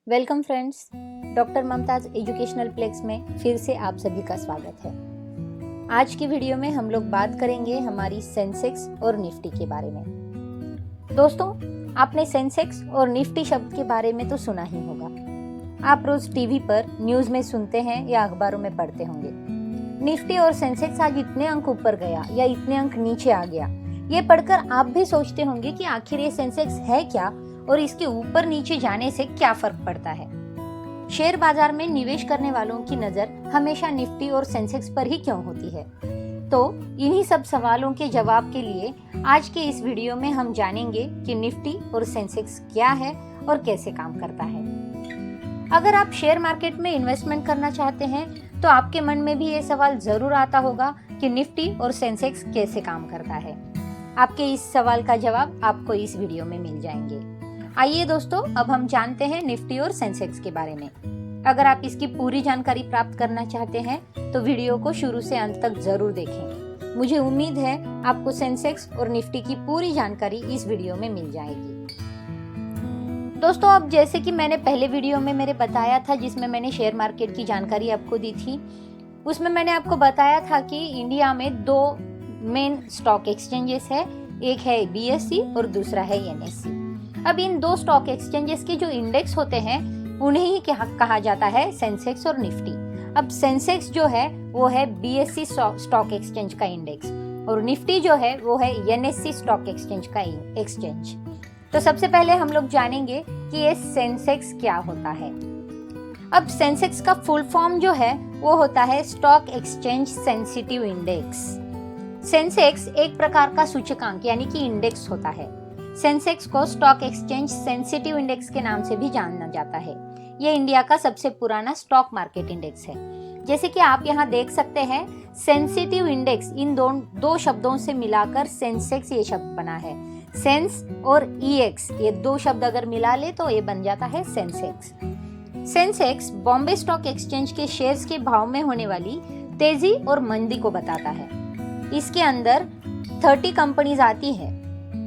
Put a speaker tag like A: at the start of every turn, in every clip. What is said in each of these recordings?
A: Welcome friends, doctor Mumtaz educational plex में फिर से आप सभी का स्वागत है। आज की वीडियो में हम लोग बात करेंगे हमारी सेंसेक्स और निफ्टी के बारे में। दोस्तों, आपने सेंसेक्स और निफ्टी शब्द के बारे में तो सुना ही होगा। आप रोज टीवी पर न्यूज में सुनते हैं या अखबारों में पढ़ते होंगे। निफ्टी और सेंसेक्स आज इतने अंक ऊपर गया या इतने अंक नीचे आ गया, ये पढ़कर आप भी सोचते होंगे कि आखिर ये सेंसेक्स है क्या और इसके ऊपर नीचे जाने से क्या फर्क पड़ता है। शेयर बाजार में निवेश करने वालों की नजर हमेशा निफ्टी और सेंसेक्स पर ही क्यों होती है? तो इन्हीं सब सवालों के जवाब के लिए आज के इस वीडियो में हम जानेंगे कि निफ्टी और सेंसेक्स क्या है और कैसे काम करता है। अगर आप शेयर मार्केट में इन्वेस्टमेंट करना चाहते हैं तो आपके मन में भी ये सवाल जरूर आता होगा कि निफ्टी और सेंसेक्स कैसे काम करता है। आपके इस सवाल का जवाब आपको इस वीडियो में मिल जाएंगे। आइए दोस्तों, अब हम जानते हैं निफ्टी और सेंसेक्स के बारे में। अगर आप इसकी पूरी जानकारी प्राप्त करना चाहते हैं तो वीडियो को शुरू से अंत तक जरूर देखें। मुझे उम्मीद है आपको सेंसेक्स और निफ्टी की पूरी जानकारी इस वीडियो में मिल जाएगी। दोस्तों, अब जैसे कि मैंने पहले वीडियो में मेरे बताया था, जिसमें मैंने शेयर मार्केट की जानकारी आपको दी थी, उसमें मैंने आपको बताया था कि इंडिया में दो मेन स्टॉक एक्सचेंजेस है, एक है बीएसई और दूसरा है एनएससी। अब इन दो स्टॉक एक्सचेंजेस के जो इंडेक्स होते हैं उन्हें ही कहा जाता है सेंसेक्स और निफ्टी। अब सेंसेक्स जो है वो है बीएसई स्टॉक एक्सचेंज का इंडेक्स और निफ्टी जो है वो है एनएससी स्टॉक एक्सचेंज का एक्सचेंज। तो सबसे पहले हम लोग जानेंगे कि ये सेंसेक्स क्या होता है। अब सेंसेक्स का फुल फॉर्म जो है वो होता है stock exchange sensitive index. Sensex एक प्रकार का सूचकांक यानी कि इंडेक्स होता है। सेंसेक्स को स्टॉक एक्सचेंज सेंसिटिव इंडेक्स के नाम से भी जाना जाता है। ये इंडिया का सबसे पुराना स्टॉक मार्केट इंडेक्स है। जैसे कि आप यहाँ देख सकते हैं, सेंसिटिव इंडेक्स इन दो शब्दों से मिलाकर सेंसेक्स ये शब्द बना है। सेंस और ईएक्स ये दो शब्द अगर मिला ले तो ये बन जाता है Sensex. Sensex Bombay stock exchange के शेयर्स के भाव में होने वाली तेजी और मंदी को बताता है। इसके अंदर 30 कंपनीज आती है।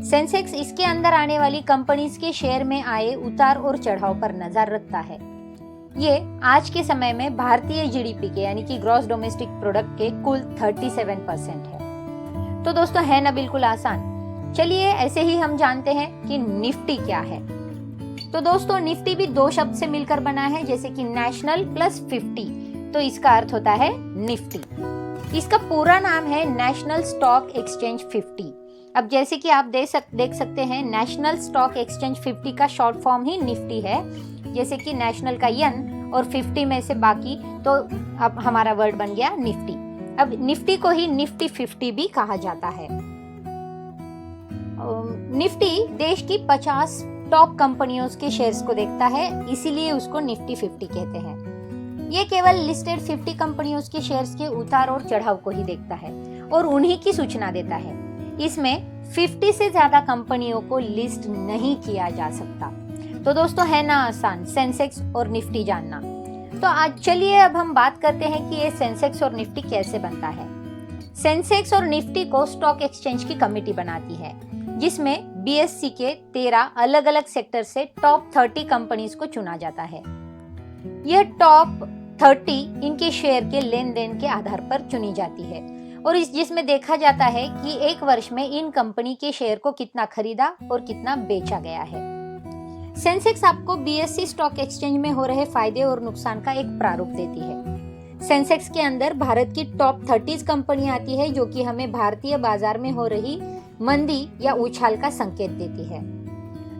A: सेंसेक्स इसके अंदर आने वाली कंपनीज के शेयर में आए उतार और चढ़ाव पर नजर रखता है। ये आज के समय में भारतीय जीडीपी के यानी कि ग्रॉस डोमेस्टिक प्रोडक्ट के कुल 37% है। तो दोस्तों, है ना बिल्कुल आसान। चलिए ऐसे ही हम जानते हैं कि निफ्टी क्या है। तो दोस्तों, निफ्टी भी दो शब्द से मिलकर बना है, जैसे कि नेशनल प्लस 50, तो इसका अर्थ होता है निफ्टी। इसका पूरा नाम है नेशनल स्टॉक एक्सचेंज 50। अब जैसे कि आप देख सकते हैं, नेशनल स्टॉक एक्सचेंज 50 का शॉर्ट फॉर्म ही निफ्टी है। जैसे कि नेशनल का एन और 50 में से बाकी, तो अब हमारा वर्ड बन गया निफ्टी। अब निफ्टी को ही निफ्टी 50 भी कहा जाता है। निफ्टी देश की 50 टॉप कंपनियों के शेयर्स को देखता है, इसीलिए उसको निफ्टी 50 कहते हैं। ये केवल लिस्टेड 50 कंपनियों के शेयर्स के उतार और चढ़ाव को ही देखता है और उन्हीं की सूचना देता है। इसमें 50 से ज्यादा कंपनियों को लिस्ट नहीं किया जा सकता। तो दोस्तों, है ना आसान सेंसेक्स और निफ्टी जानना। तो आज चलिए अब हम बात करते हैं कि ये सेंसेक्स और निफ्टी कैसे बनता है। सेंसेक्स और निफ्टी को स्टॉक एक्सचेंज की कमेटी बनाती है, जिसमें बीएसई के 13 अलग अलग सेक्टर से टॉप 30 कंपनीज को चुना जाता है। यह टॉप 30 इनके शेयर के लेन देन के आधार पर चुनी जाती है और जिसमें देखा जाता है कि एक वर्ष में इन कंपनी के शेयर को कितना खरीदा और कितना बेचा गया है। सेंसेक्स आपको बीएसई स्टॉक एक्सचेंज में हो रहे फायदे और नुकसान का एक प्रारूप देती है। सेंसेक्स के अंदर भारत की टॉप 30 कंपनी आती है, जो कि हमें भारतीय बाजार में हो रही मंदी या उछाल का संकेत देती है।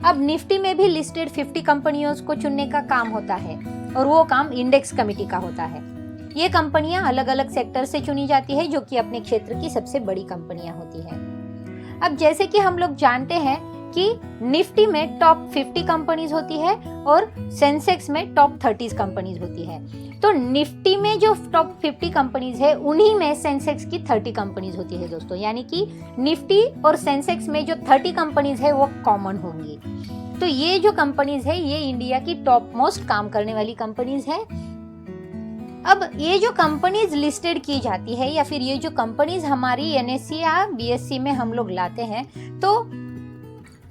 A: अब निफ्टी में भी लिस्टेड 50 कंपनियों को चुनने का काम होता है और वो काम इंडेक्स कमेटी का होता है। ये कंपनियां अलग अलग सेक्टर से चुनी जाती है, जो कि अपने क्षेत्र की सबसे बड़ी कंपनियां होती हैं। अब जैसे कि हम लोग जानते हैं कि निफ्टी में टॉप 50 कंपनीज होती है और सेंसेक्स में टॉप 30 कंपनीज होती है। तो निफ्टी में जो टॉप 50 कंपनीज है उन्हीं में सेंसेक्स की 30 कंपनीज होती है दोस्तों, यानी कि निफ्टी और सेंसेक्स में जो 30 कंपनीज है वो कॉमन होंगी। तो ये जो कंपनीज है ये इंडिया की टॉप मोस्ट काम करने वाली कंपनीज है। अब ये जो कंपनीज लिस्टेड की जाती है या फिर ये जो कंपनीज हमारी एनएससी या बीएसई में हम लोग लाते हैं, तो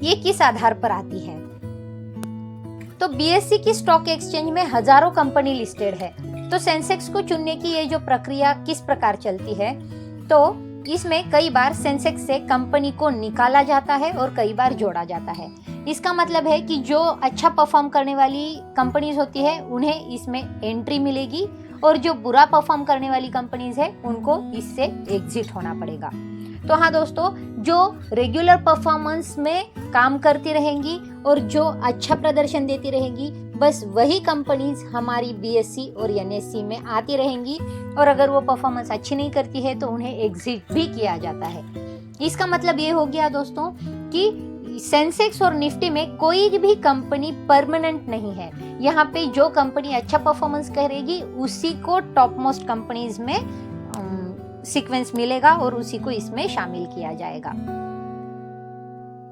A: ये किस आधार पर आती है? तो बीएसई की स्टॉक एक्सचेंज में हजारों कंपनी लिस्टेड है। तो सेंसेक्स को चुनने की ये जो प्रक्रिया किस प्रकार चलती है, तो इसमें कई बार सेंसेक्स से कंपनी को निकाला जाता है और कई बार जोड़ा जाता है। इसका मतलब है कि जो अच्छा परफॉर्म करने वाली कंपनीज होती है उन्हें इसमें एंट्री मिलेगी और जो बुरा परफॉर्म करने वाली कंपनीज है उनको इससे एग्जिट होना पड़ेगा। तो हाँ दोस्तों, जो रेगुलर परफॉर्मेंस में काम करती रहेंगी और जो अच्छा प्रदर्शन देती रहेंगी, बस वही कंपनीज हमारी बीएसई और एनएसई में आती रहेंगी, और अगर वो परफॉर्मेंस अच्छी नहीं करती है तो उन्हें एग्जिट भी किया जाता है। इसका मतलब ये हो गया दोस्तों कि सेंसेक्स और निफ्टी में कोई भी कंपनी परमानेंट नहीं है। यहाँ पे जो कंपनी अच्छा परफॉर्मेंस करेगी उसी को टॉप मोस्ट कंपनीज में सीक्वेंस मिलेगा और उसी को इसमें शामिल किया जाएगा।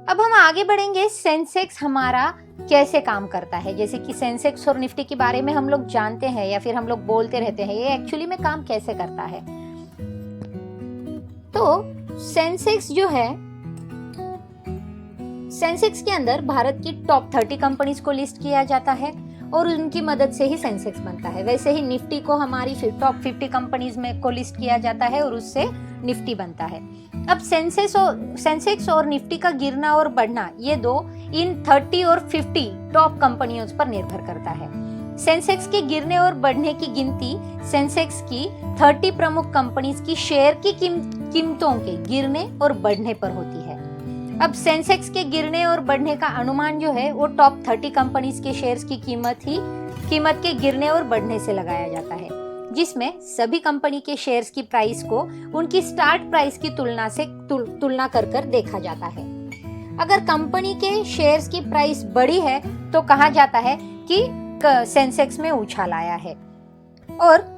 A: अब हम आगे बढ़ेंगे, सेंसेक्स हमारा कैसे काम करता है। जैसे कि सेंसेक्स और निफ्टी के बारे में हम लोग जानते हैं या फिर हम लोग बोलते रहते हैं, ये एक्चुअली में काम कैसे करता है। तो सेंसेक्स जो है, सेंसेक्स के अंदर भारत की टॉप 30 कंपनीज को लिस्ट किया जाता है और उनकी मदद से ही सेंसेक्स बनता है। वैसे ही निफ्टी को हमारी टॉप 50 कंपनीज में को लिस्ट किया जाता है और उससे निफ्टी बनता है। अब सेंसेक्स और निफ्टी का गिरना और बढ़ना, ये दो इन 30 और 50 टॉप कंपनियों पर निर्भर करता है। सेंसेक्स के गिरने और बढ़ने की गिनती सेंसेक्स की 30 प्रमुख कंपनीज की शेयर की कीमतों के गिरने और बढ़ने पर होती है। अब सेंसेक्स के गिरने और बढ़ने का अनुमान जो है वो टॉप 30 कंपनीज के शेयर्स की कीमत के गिरने और बढ़ने से लगाया जाता है, जिसमें सभी कंपनी के शेयर्स की प्राइस को उनकी स्टार्ट प्राइस की तुलना कर देखा जाता है। अगर कंपनी के शेयर्स की प्राइस बढ़ी है तो कहा जाता है कि सेंसेक्स में उछाल आया है, और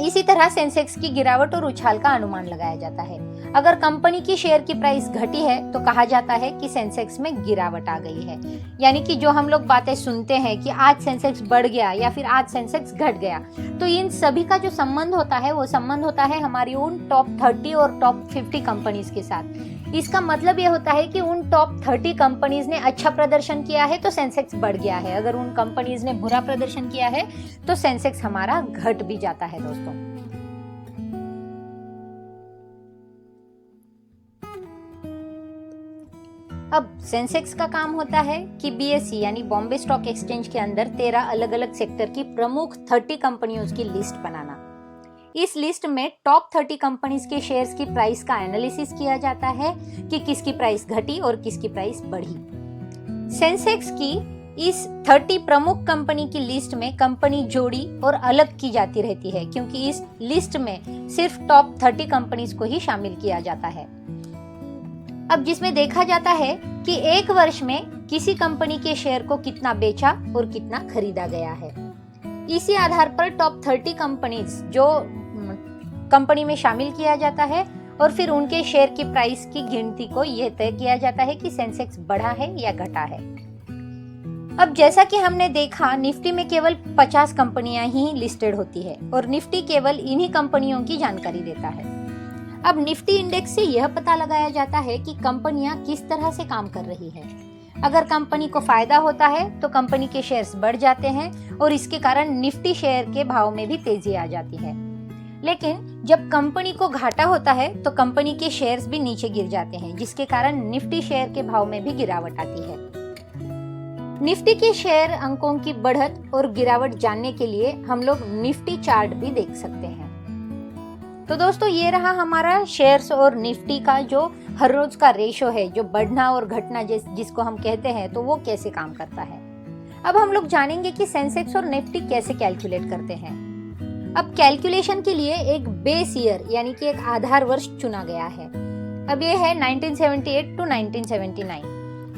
A: इसी तरह सेंसेक्स की गिरावट और उछाल का अनुमान लगाया जाता है। अगर कंपनी की शेयर की प्राइस घटी है तो कहा जाता है कि सेंसेक्स में गिरावट आ गई है। यानी कि जो हम लोग बातें सुनते हैं कि आज सेंसेक्स बढ़ गया या फिर आज सेंसेक्स घट गया, तो इन सभी का जो संबंध होता है वो संबंध होता है हमारी उन टॉप 30 और टॉप 50 कंपनीज के साथ। इसका मतलब ये होता है कि उन टॉप 30 कंपनीज ने अच्छा प्रदर्शन किया है तो सेंसेक्स बढ़ गया है, अगर उन कंपनीज ने बुरा प्रदर्शन किया है तो सेंसेक्स हमारा घट भी जाता है दोस्तों। अब सेंसेक्स का काम होता है कि बीएसई यानी बॉम्बे स्टॉक एक्सचेंज के अंदर 13 अलग अलग सेक्टर की प्रमुख 30 कंपनियों की लिस्ट बनाना। इस लिस्ट में टॉप 30 कंपनीज के शेयर्स की प्राइस का एनालिसिस किया जाता है कि किसकी प्राइस घटी और किसकी प्राइस बढ़ी। सेंसेक्स की इस 30 प्रमुख कंपनी की लिस्ट में कंपनी जोड़ी और अलग की जाती रहती है, क्योंकि इस लिस्ट में सिर्फ टॉप 30 कंपनीज को ही शामिल किया जाता है। अब जिसमें देखा जाता है कि एक वर्ष में किसी कंपनी के शेयर को कितना बेचा और कितना खरीदा गया है। इसी आधार पर टॉप 30 कंपनीज जो कंपनी में शामिल किया जाता है और फिर उनके शेयर की प्राइस की गिनती को यह तय किया जाता है कि सेंसेक्स बढ़ा है या घटा है। अब जैसा कि हमने देखा, निफ्टी में केवल 50 कंपनियां ही लिस्टेड होती है और निफ्टी केवल इन्हीं कंपनियों की जानकारी देता है। अब निफ्टी इंडेक्स से यह पता लगाया जाता है कि कंपनियां किस तरह से काम कर रही है। अगर कंपनी को फायदा होता है तो कंपनी के शेयर्स बढ़ जाते हैं और इसके कारण निफ्टी शेयर के भाव में भी तेजी आ जाती है। लेकिन जब कंपनी को घाटा होता है तो कंपनी के शेयर्स भी नीचे गिर जाते हैं, जिसके कारण निफ्टी शेयर के भाव में भी गिरावट आती है। निफ्टी के शेयर अंकों की बढ़त और गिरावट जानने के लिए हम लोग निफ्टी चार्ट भी देख सकते हैं। तो दोस्तों, ये रहा हमारा शेयर्स और निफ्टी का जो हर रोज का रेशो है, जो बढ़ना और घटना जिसको हम कहते हैं, तो वो कैसे काम करता है। अब हम लोग जानेंगे कि सेंसेक्स और निफ्टी कैसे कैलकुलेट करते हैं। अब कैलकुलेशन के लिए एक बेस ईयर यानी कि एक आधार वर्ष चुना गया है। अब ये है 1978 टू 1979।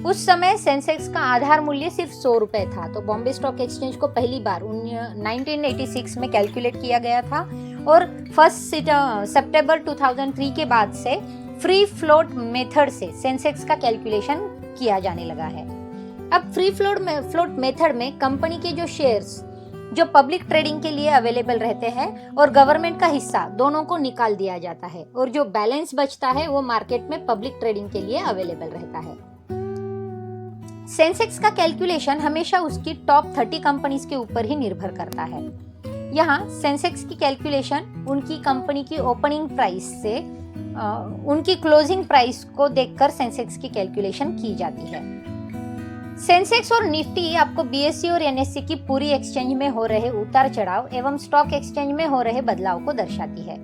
A: उस समय सेंसेक्स का आधार मूल्य सिर्फ 100 रुपए था। तो बॉम्बे स्टॉक एक्सचेंज को पहली बार 1986 में कैलकुलेट किया गया था और 1 सितंबर 2003 के बाद से फ्री फ्लोट मेथड से सेंसेक्स का कैलकुलेशन किया जाने लगा है। अब फ्री फ्लोट मेथड में कंपनी के जो शेयर्स जो पब्लिक ट्रेडिंग के लिए अवेलेबल रहते हैं और गवर्नमेंट का हिस्सा दोनों को निकाल दिया जाता है और जो बैलेंस बचता है वो मार्केट में पब्लिक ट्रेडिंग के लिए अवेलेबल रहता है। सेंसेक्स का कैलकुलेशन हमेशा उसकी टॉप 30 कंपनीज के ऊपर ही निर्भर करता है। यहाँ सेंसेक्स की कैलकुलेशन उनकी कंपनी की ओपनिंग प्राइस से उनकी क्लोजिंग प्राइस को देखकर सेंसेक्स की कैलकुलेशन की जाती है। सेंसेक्स और निफ्टी आपको बीएसई और एनएसई की पूरी एक्सचेंज में हो रहे उतार चढ़ाव एवं स्टॉक एक्सचेंज में हो रहे बदलाव को दर्शाती है।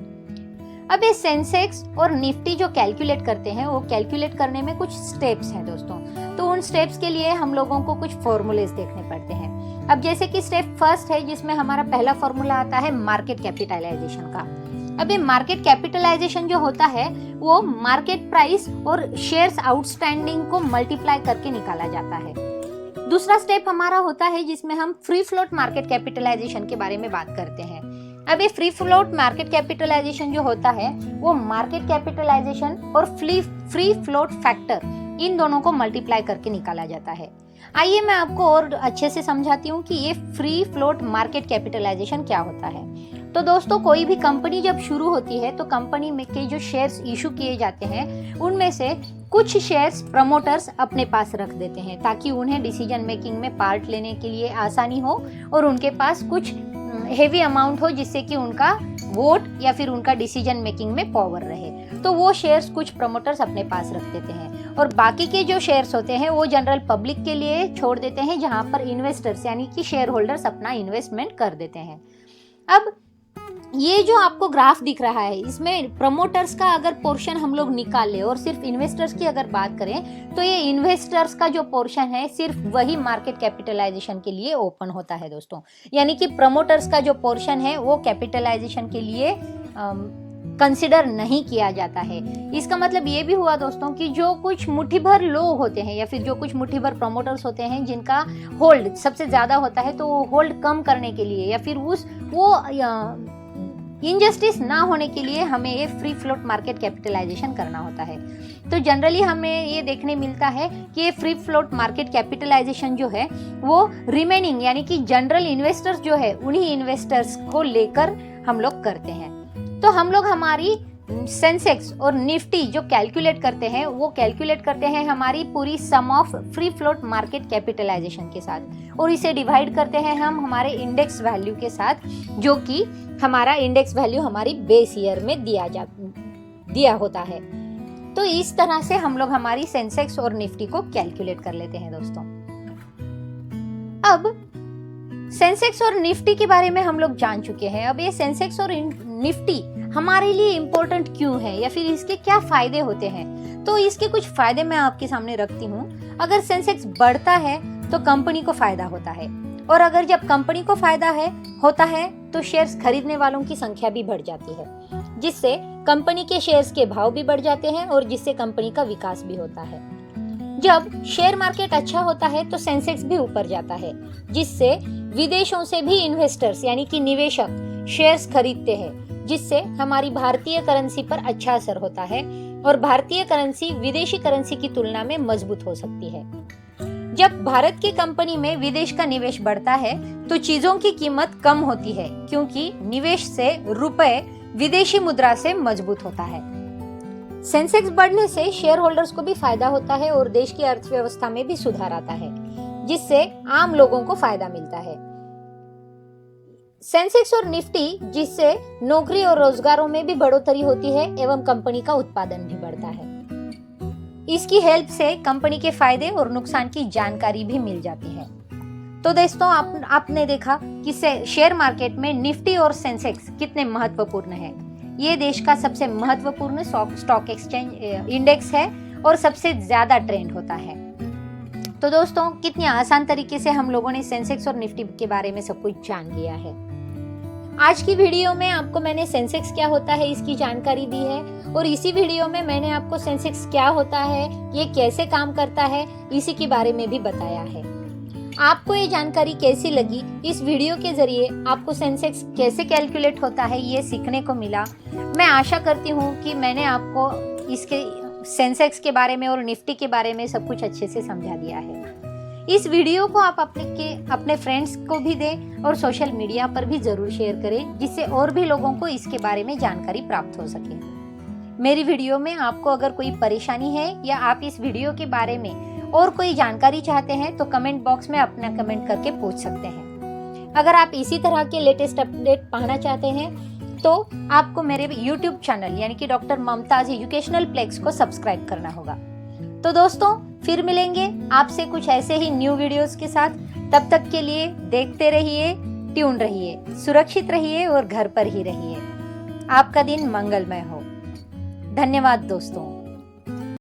A: अब ये सेंसेक्स और निफ्टी जो कैलकुलेट करते हैं वो कैलकुलेट करने में कुछ स्टेप्स हैं दोस्तों। तो उन स्टेप्स के लिए हम लोगों को कुछ फॉर्मूलेज देखने पड़ते हैं। अब जैसे कि स्टेप फर्स्ट है जिसमें हमारा पहला फॉर्मूला आता है मार्केट कैपिटलाइजेशन का। अब ये मार्केट कैपिटलाइजेशन जो होता है वो मार्केट प्राइस और शेयर्स आउटस्टैंडिंग को मल्टीप्लाई करके निकाला जाता है। दूसरा स्टेप हमारा होता है जिसमें हम फ्री फ्लोट मार्केट कैपिटलाइजेशन के बारे में बात करते हैं। अब ये फ्री फ्लोट मार्केट कैपिटलाइजेशन जो होता है वो मार्केट कैपिटलाइजेशन और फ्री फ्लोट फैक्टर इन दोनों को मल्टीप्लाई करके निकाला जाता है। आइए मैं आपको और अच्छे से समझाती हूँ कि ये फ्री फ्लोट मार्केट कैपिटलाइजेशन क्या होता है। तो दोस्तों कोई भी कंपनी जब शुरू होती है तो कंपनी में के जो शेयर्स इशू किए जाते हैं उनमें से कुछ शेयर्स प्रमोटर्स अपने पास रख देते हैं ताकि उन्हें डिसीजन मेकिंग में पार्ट लेने के लिए आसानी हो और उनके पास कुछ हेवी अमाउंट हो जिससे कि उनका वोट या फिर उनका डिसीजन मेकिंग में पावर रहे। तो वो शेयर्स कुछ प्रमोटर्स अपने पास रख देते हैं और बाकी के जो शेयर्स होते हैं वो जनरल पब्लिक के लिए छोड़ देते हैं जहां पर इन्वेस्टर्स यानी कि शेयर होल्डर्स अपना इन्वेस्टमेंट कर देते हैं। अब ये जो आपको ग्राफ दिख रहा है इसमें प्रमोटर्स का अगर पोर्शन हम लोग निकाल ले और सिर्फ इन्वेस्टर्स की अगर बात करें तो ये इन्वेस्टर्स का जो पोर्शन है सिर्फ वही मार्केट कैपिटलाइजेशन के लिए ओपन होता है दोस्तों। यानी कि प्रमोटर्स का जो पोर्शन है वो कैपिटलाइजेशन के लिए कंसिडर नहीं किया जाता है। इसका मतलब ये भी हुआ दोस्तों कि जो कुछ मुट्ठी भर लोग होते हैं या फिर जो कुछ मुट्ठी भर प्रमोटर्स होते हैं जिनका होल्ड सबसे ज्यादा होता है तो वो होल्ड कम करने के लिए या फिर वो इनजस्टिस ना होने के लिए हमें ये फ्री फ्लोट मार्केट कैपिटलाइजेशन करना होता है। तो जनरली हमें ये देखने मिलता है कि ये फ्री फ्लोट मार्केट कैपिटलाइजेशन जो है वो रिमेनिंग यानी कि जनरल इन्वेस्टर्स जो है उन्हीं इन्वेस्टर्स को लेकर हम लोग करते हैं। तो हम लोग हमारी सेंसेक्स और निफ्टी जो कैलकुलेट करते हैं वो कैलकुलेट करते हैं हमारी पूरी sum of free float market capitalisation के साथ और इसे डिवाइड करते हैं हम हमारे इंडेक्स वैल्यू के साथ जो कि हमारा इंडेक्स वैल्यू हमारी बेस ईयर में दिया होता है। तो इस तरह से हम लोग हमारी सेंसेक्स और निफ्टी को कैलकुलेट कर लेते हैं दोस्तों। अब सेंसेक्स और निफ्टी के बारे में हम लोग जान चुके हैं। अब ये सेंसेक्स और निफ्टी हमारे लिए इम्पोर्टेंट क्यों है या फिर इसके क्या फायदे होते हैं, तो इसके कुछ फायदे मैं आपके सामने रखती हूँ। अगर सेंसेक्स बढ़ता है तो कंपनी को फायदा होता है और अगर जब कंपनी को फायदा होता है तो शेयर्स खरीदने वालों की संख्या भी बढ़ जाती है जिससे कंपनी के शेयर्स के भाव भी बढ़ जाते हैं और जिससे कंपनी का विकास भी होता है। जब शेयर मार्केट अच्छा होता है तो सेंसेक्स भी ऊपर जाता है जिससे विदेशों से भी इन्वेस्टर्स यानी कि निवेशक शेयर्स खरीदते हैं जिससे हमारी भारतीय करेंसी पर अच्छा असर होता है और भारतीय करेंसी विदेशी करेंसी की तुलना में मजबूत हो सकती है। जब भारत की कंपनी में विदेश का निवेश बढ़ता है तो चीजों की कीमत कम होती है क्योंकि निवेश से रुपए विदेशी मुद्रा से मजबूत होता है। सेंसेक्स बढ़ने से शेयर होल्डर्स को भी फायदा होता है और देश की अर्थव्यवस्था में भी सुधार आता है जिससे आम लोगों को फायदा मिलता है। सेंसेक्स और निफ्टी जिससे नौकरी और रोजगारों में भी बढ़ोतरी होती है एवं कंपनी का उत्पादन भी बढ़ता है। इसकी हेल्प से कंपनी के फायदे और नुकसान की जानकारी भी मिल जाती है। तो दोस्तों आपने देखा कि शेयर मार्केट में निफ्टी और सेंसेक्स कितने महत्वपूर्ण है। ये देश का सबसे महत्वपूर्ण स्टॉक एक्सचेंज इंडेक्स है और सबसे ज्यादा ट्रेंड होता है। तो दोस्तों कितनी आसान तरीके से हम लोगों ने सेंसेक्स और निफ्टी के बारे में सब कुछ जान लिया है। आज की वीडियो में आपको मैंने सेंसेक्स क्या होता है इसकी जानकारी दी है और इसी वीडियो में मैंने आपको सेंसेक्स क्या होता है, ये कैसे काम करता है, इसी के बारे में भी बताया है। आपको ये जानकारी कैसी लगी? इस वीडियो के जरिए आपको सेंसेक्स कैसे कैलकुलेट होता है ये सीखने को मिला। मैं आशा करती हूँ कि मैंने आपको इसके सेंसेक्स के बारे में और निफ्टी के बारे में सब कुछ अच्छे से समझा दिया है। इस वीडियो को आप अपने फ्रेंड्स को भी दें और सोशल मीडिया पर भी जरूर शेयर करें जिससे और भी लोगों को इसके बारे में जानकारी प्राप्त हो सके। मेरी वीडियो में आपको अगर कोई परेशानी है या आप इस वीडियो के बारे में और कोई जानकारी चाहते हैं तो कमेंट बॉक्स में अपना कमेंट करके पूछ सकते हैं। अगर आप इसी तरह के लेटेस्ट अपडेट पाना चाहते हैं तो आपको मेरे YouTube चैनल यानी कि डॉक्टर ममताज एजुकेशनल प्लेक्स को सब्सक्राइब करना होगा। तो दोस्तों फिर मिलेंगे आपसे कुछ ऐसे ही न्यू वीडियोस के साथ। तब तक के लिए देखते रहिए, ट्यून रहिए, सुरक्षित रहिए और घर पर ही रहिए। आपका दिन मंगलमय हो। धन्यवाद दोस्तों।